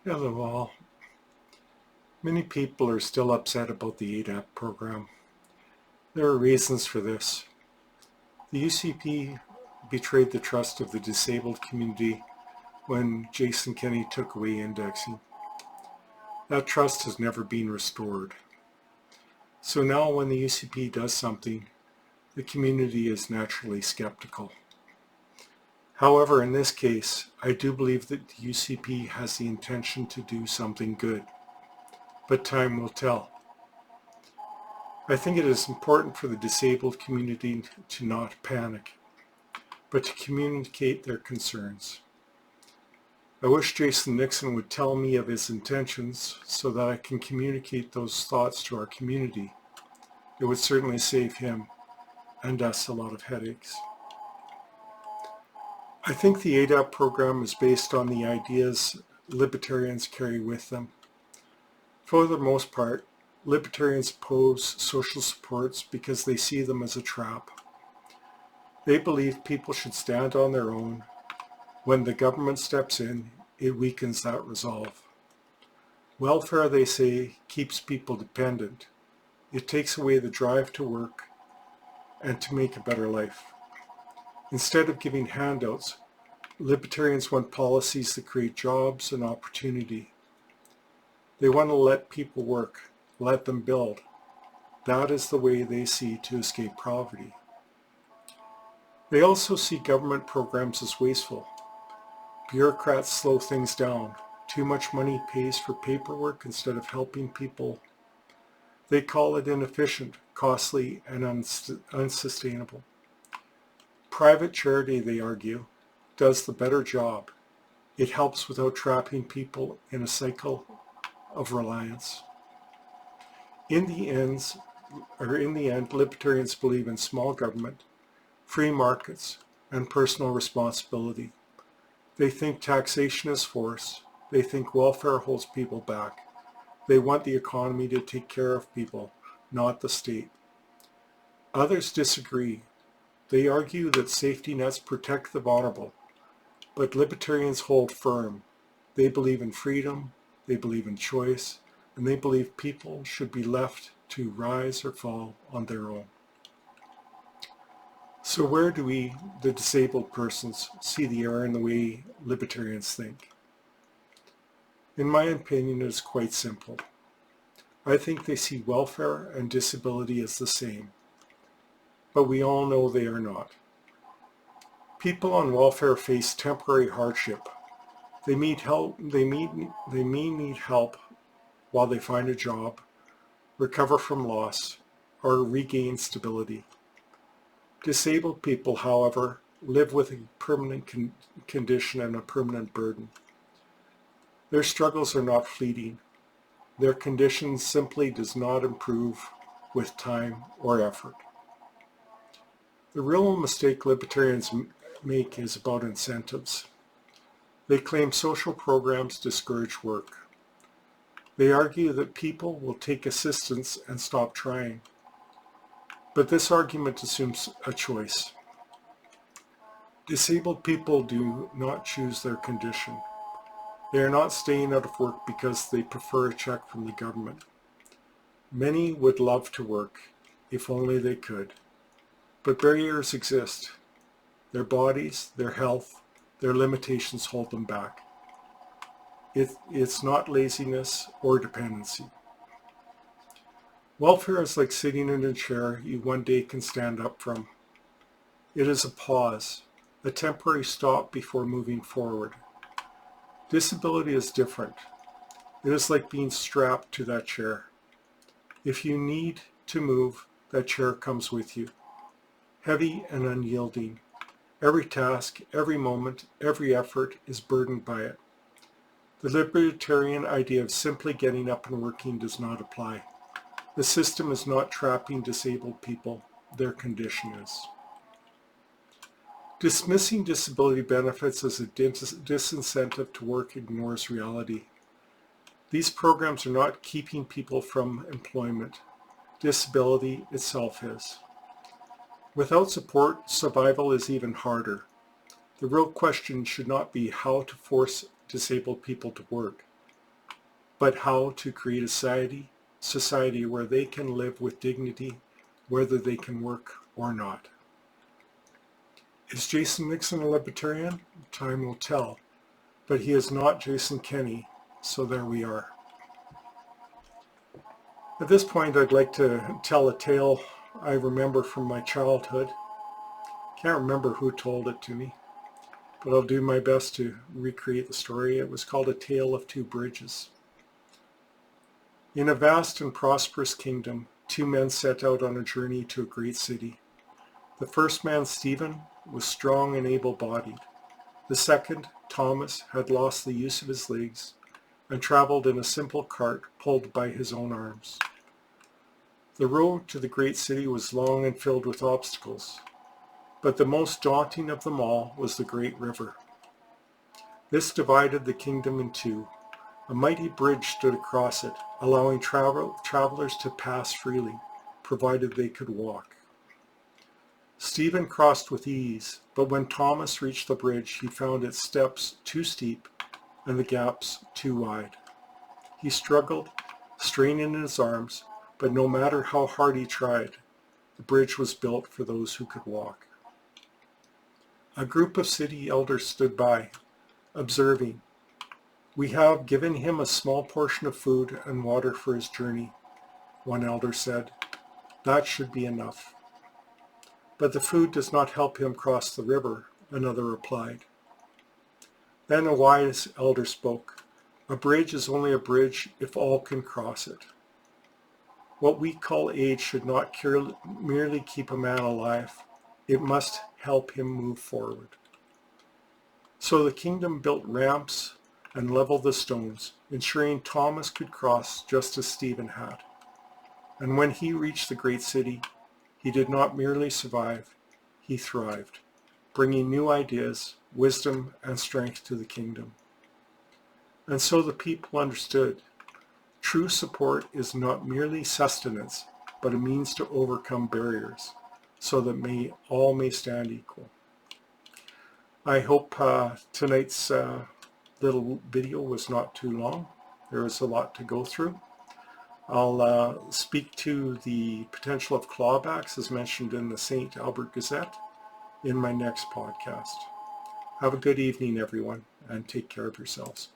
Hello all. Many people are still upset about the ADAP program. There are reasons for this. The UCP betrayed the trust of the disabled community when Jason Kenney took away indexing. That trust has never been restored. So now when the UCP does something, the community is naturally skeptical. However, in this case, I do believe that the UCP has the intention to do something good, but time will tell. I think it is important for the disabled community to not panic, but to communicate their concerns. I wish Jason Nixon would tell me of his intentions so that I can communicate those thoughts to our community. It would certainly save him and us a lot of headaches. I think the ADAP program is based on the ideas libertarians carry with them. For the most part, libertarians oppose social supports because they see them as a trap. They believe people should stand on their own. When the government steps in, it weakens that resolve. Welfare, they say, keeps people dependent. It takes away the drive to work and to make a better life. Instead of giving handouts, libertarians want policies that create jobs and opportunity. They want to let people work, let them build. That is the way they see to escape poverty. They also see government programs as wasteful. Bureaucrats slow things down. Too much money pays for paperwork instead of helping people. They call it inefficient, costly, and unsustainable. Private charity, they argue, does the better job. It helps without trapping people in a cycle of reliance. In the end, libertarians believe in small government, free markets, and personal responsibility. They think taxation is force. They think welfare holds people back. They want the economy to take care of people, not the state. Others disagree. They argue that safety nets protect the vulnerable, but libertarians hold firm. They believe in freedom, they believe in choice, and they believe people should be left to rise or fall on their own. So where do we, the disabled persons, see the error in the way libertarians think? In my opinion, it is quite simple. I think they see welfare and disability as the same, but we all know they are not. People on welfare face temporary hardship. They may need help while they find a job, recover from loss, or regain stability. Disabled people, however, live with a permanent condition and a permanent burden. Their struggles are not fleeting. Their condition simply does not improve with time or effort. The real mistake libertarians make is about incentives. They claim social programs discourage work. They argue that people will take assistance and stop trying. But this argument assumes a choice. Disabled people do not choose their condition. They are not staying out of work because they prefer a check from the government. Many would love to work, if only they could. But barriers exist. Their bodies, their health, their limitations hold them back. It's not laziness or dependency. Welfare is like sitting in a chair you one day can stand up from. It is a pause, a temporary stop before moving forward. Disability is different. It is like being strapped to that chair. If you need to move, that chair comes with you. Heavy and unyielding. Every task, every moment, every effort is burdened by it. The libertarian idea of simply getting up and working does not apply. The system is not trapping disabled people. Their condition is. Dismissing disability benefits as a disincentive to work ignores reality. These programs are not keeping people from employment. Disability itself is. Without support, survival is even harder. The real question should not be how to force disabled people to work. but how to create a society where they can live with dignity, whether they can work or not. Is Jason Nixon a libertarian? Time will tell, but he is not Jason Kenney, so there we are. At this point, I'd like to tell a tale I remember from my childhood. Can't remember who told it to me, but I'll do my best to recreate the story. It was called A Tale of Two Bridges. In a vast and prosperous kingdom, two men set out on a journey to a great city. The first man, Stephen, was strong and able-bodied. The second, Thomas, had lost the use of his legs and traveled in a simple cart pulled by his own arms. The road to the great city was long and filled with obstacles, but the most daunting of them all was the great river. This divided the kingdom in two. A mighty bridge stood across it, allowing travelers to pass freely, provided they could walk. Stephen crossed with ease, but when Thomas reached the bridge, he found its steps too steep and the gaps too wide. He struggled, straining in his arms, but no matter how hard he tried, the bridge was built for those who could walk. A group of city elders stood by, observing. "We have given him a small portion of food and water for his journey," one elder said. "That should be enough." "But the food does not help him cross the river," another replied. Then a wise elder spoke. "A bridge is only a bridge if all can cross it. What we call aid should not merely keep a man alive. It must help him move forward." So the kingdom built ramps and leveled the stones, ensuring Thomas could cross just as Stephen had. And when he reached the great city, he did not merely survive, he thrived, bringing new ideas, wisdom, and strength to the kingdom. And so the people understood. True support is not merely sustenance, but a means to overcome barriers, so that all may stand equal. I hope tonight's little video was not too long. There was a lot to go through. I'll speak to the potential of clawbacks as mentioned in the St. Albert Gazette in my next podcast. Have a good evening, everyone, and take care of yourselves.